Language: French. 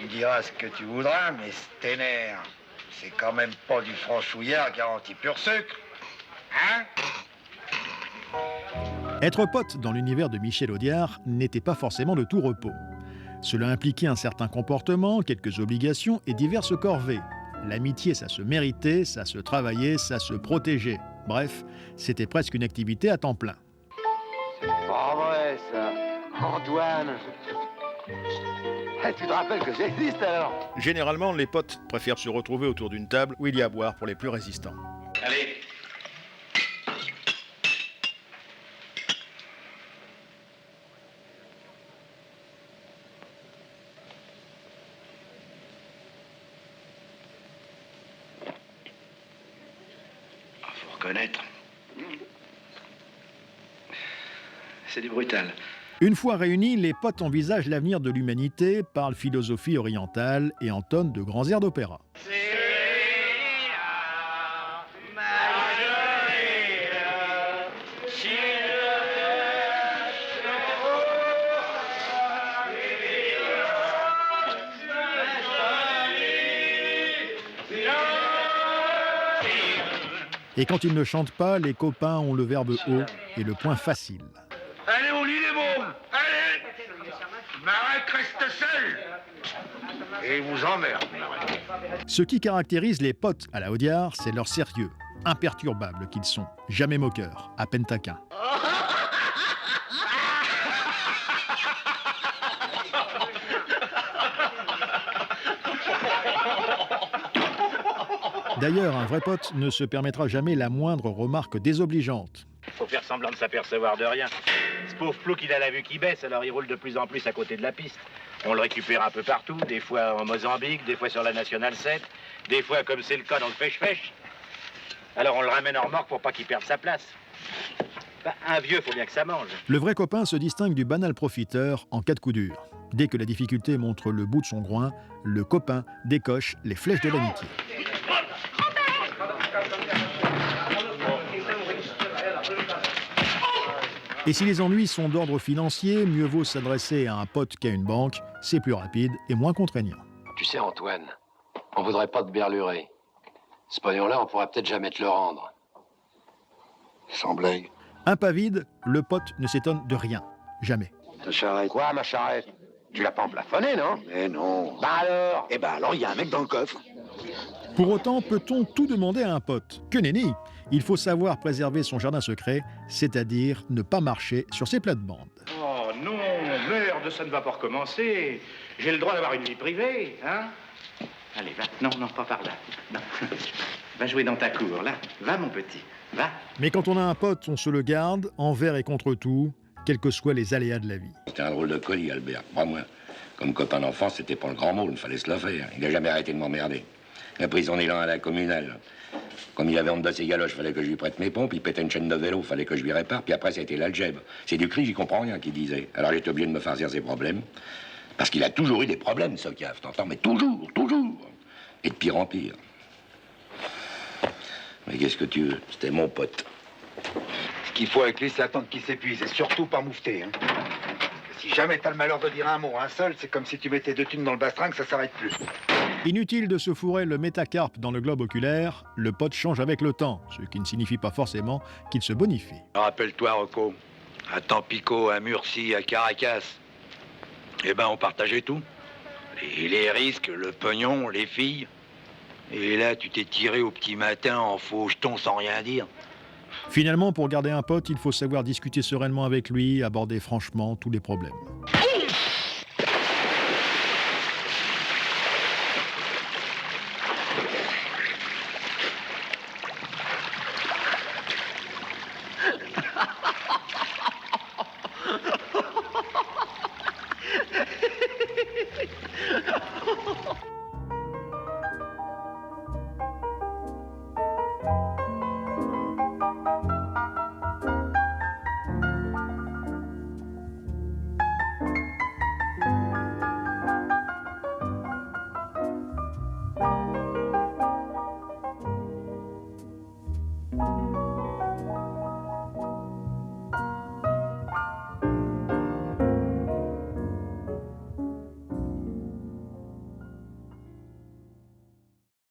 Tu diras ce que tu voudras, mais Stener, c'est quand même pas du franchouillard garanti pur sucre. Hein? Être pote dans l'univers de Michel Audiard n'était pas forcément de tout repos. Cela impliquait un certain comportement, quelques obligations et diverses corvées. L'amitié, ça se méritait, ça se travaillait, ça se protégeait. Bref, c'était presque une activité à temps plein. C'est pas vrai, ça. Antoine. Tu te rappelles que j'existe, alors? Généralement, les potes préfèrent se retrouver autour d'une table où il y a à boire pour les plus résistants. Allez. Faut reconnaître. C'est du brutal. Une fois réunis, les potes envisagent l'avenir de l'humanité, parlent philosophie orientale et entonnent de grands airs d'opéra. Et quand ils ne chantent pas, les copains ont le verbe haut et le point facile. Allez, on lit les mômes. Allez. Marek reste seul. Et il vous emmerde, Marek. Ce qui caractérise les potes à la Audiard, c'est leur sérieux, imperturbables qu'ils sont, jamais moqueurs, à peine taquins. D'ailleurs, un vrai pote ne se permettra jamais la moindre remarque désobligeante. Faut faire semblant de s'apercevoir de rien. Ce pauvre Plouc, il a la vue qui baisse, alors il roule de plus en plus à côté de la piste. On le récupère un peu partout, des fois en Mozambique, des fois sur la Nationale 7, des fois comme c'est le cas dans le Fèche-Fèche. Alors on le ramène en remorque pour pas qu'il perde sa place. Bah, un vieux, faut bien que ça mange. Le vrai copain se distingue du banal profiteur en cas de coup dur. Dès que la difficulté montre le bout de son groin, le copain décoche les flèches de l'amitié. Et si les ennuis sont d'ordre financier, mieux vaut s'adresser à un pote qu'à une banque, c'est plus rapide et moins contraignant. Tu sais, Antoine, on voudrait pas te berlurer. Ce pognon-là, on pourrait peut-être jamais te le rendre. Sans blague. Un pas vide, le pote ne s'étonne de rien. Jamais. Ta charrette. Quoi, ma charrette? Tu l'as pas emplafonnée, non? Mais non. Bah alors? Eh ben alors, il y a un mec dans le coffre. Pour autant, peut-on tout demander à un pote? Que nenni! Il faut savoir préserver son jardin secret, c'est-à-dire ne pas marcher sur ses plates-bandes. Oh non, merde, ça ne va pas recommencer. J'ai le droit d'avoir une vie privée, hein? Allez, va. Non, non, pas par là. Non. Va jouer dans ta cour, là. Va, mon petit, va. Mais quand on a un pote, on se le garde, envers et contre tout, quels que soient les aléas de la vie. C'était un drôle de colis, Albert, crois-moi. Comme copain d'enfance, c'était pas le grand mot, il fallait se le faire. Il n'a jamais arrêté de m'emmerder. Il a pris son élan à la communale. Comme il avait honte de ses galoches, fallait que je lui prête mes pompes. Il pétait une chaîne de vélo, fallait que je lui répare. Puis après, c'était l'algèbre. C'est du cri, j'y comprends rien, qu'il disait. Alors j'étais obligé de me farcir ses problèmes. Parce qu'il a toujours eu des problèmes, ce cave, t'entends? Mais toujours, toujours. Et de pire en pire. Mais qu'est-ce que tu veux? C'était mon pote. Ce qu'il faut avec lui, c'est attendre qu'il s'épuise. Et surtout pas moufter. Hein. Si jamais t'as le malheur de dire un mot, un seul, c'est comme si tu mettais 2 thunes dans le bastringue, ça s'arrête plus. Inutile de se fourrer le métacarpe dans le globe oculaire, le pote change avec le temps, ce qui ne signifie pas forcément qu'il se bonifie. Rappelle-toi, Rocco, à Tampico, à Murcie, à Caracas, eh ben on partageait tout. Les risques, le pognon, les filles. Et là, tu t'es tiré au petit matin en faux jeton sans rien dire. Finalement, pour garder un pote, il faut savoir discuter sereinement avec lui, aborder franchement tous les problèmes.